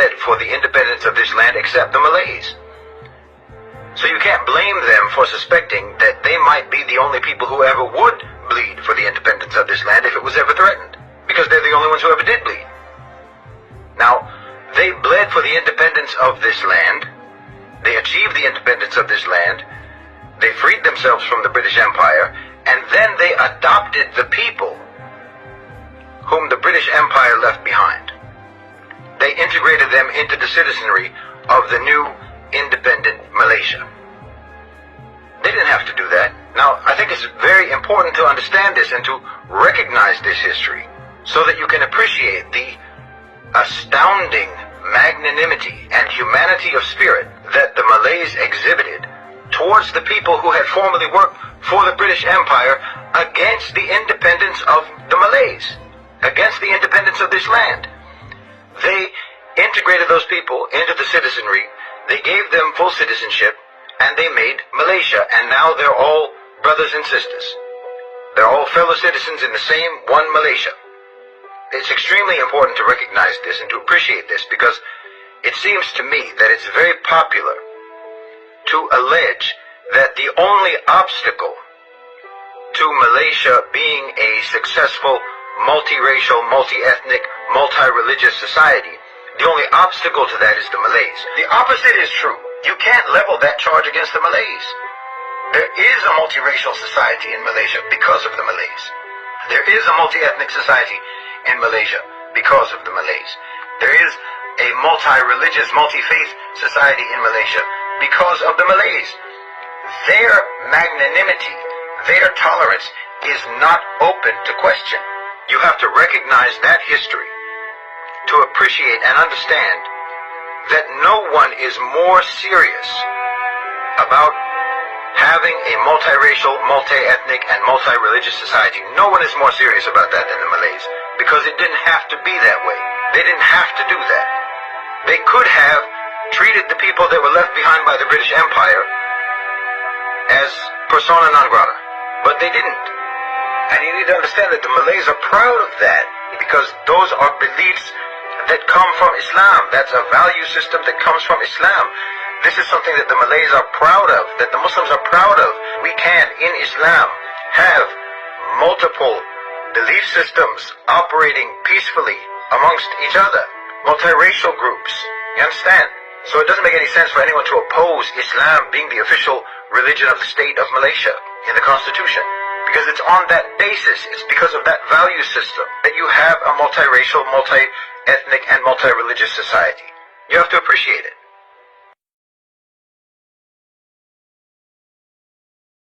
bled for the independence of this land except the Malays. So you can't blame them for suspecting that they might be the only people who ever would bleed for the independence of this land if it was ever threatened, because they're the only ones who ever did bleed. Now, they bled for the independence of this land. They achieved the independence of this land. They freed themselves from the British Empire, and then they adopted the people whom the British Empire left behind. They integrated them into the citizenry of the new independent Malaysia. They didn't have to do that. Now, I think it's very important to understand this and to recognize this history so that you can appreciate the astounding magnanimity and humanity of spirit that the Malays exhibited towards the people who had formerly worked for the British Empire against the independence of the Malays, against the independence of this land. They integrated those people into the citizenry, they gave them full citizenship, and they made Malaysia, and now they're all brothers and sisters. They're all fellow citizens in the same one Malaysia. It's extremely important to recognize this and to appreciate this, because it seems to me that it's very popular to allege that the only obstacle to Malaysia being a successful, multiracial, multi-ethnic, multi-religious society, the only obstacle to that is the Malays. The opposite is true. You can't level that charge against the Malays. There is a multiracial society in Malaysia because of the Malays. There is a multi-ethnic society in Malaysia because of the Malays. There is a multi-religious, multi-faith society in Malaysia because of the Malays. Their magnanimity, their tolerance is not open to question. You have to recognize that history to appreciate and understand that no one is more serious about having a multiracial, multi-ethnic, and multi-religious society. No one is more serious about that than the Malays, because it didn't have to be that way. They didn't have to do that. They could have treated the people that were left behind by the British Empire as persona non grata, but they didn't. And you need to understand that the Malays are proud of that, because those are beliefs that come from Islam. That's a value system that comes from Islam. This is something that the Malays are proud of, that the Muslims are proud of. We can, in Islam, have multiple belief systems operating peacefully amongst each other, multiracial groups. You understand? So it doesn't make any sense for anyone to oppose Islam being the official religion of the state of Malaysia in the Constitution, because it's on that basis, it's because of that value system that you have a multiracial, multi-ethnic, and multi-religious society. You have to appreciate it.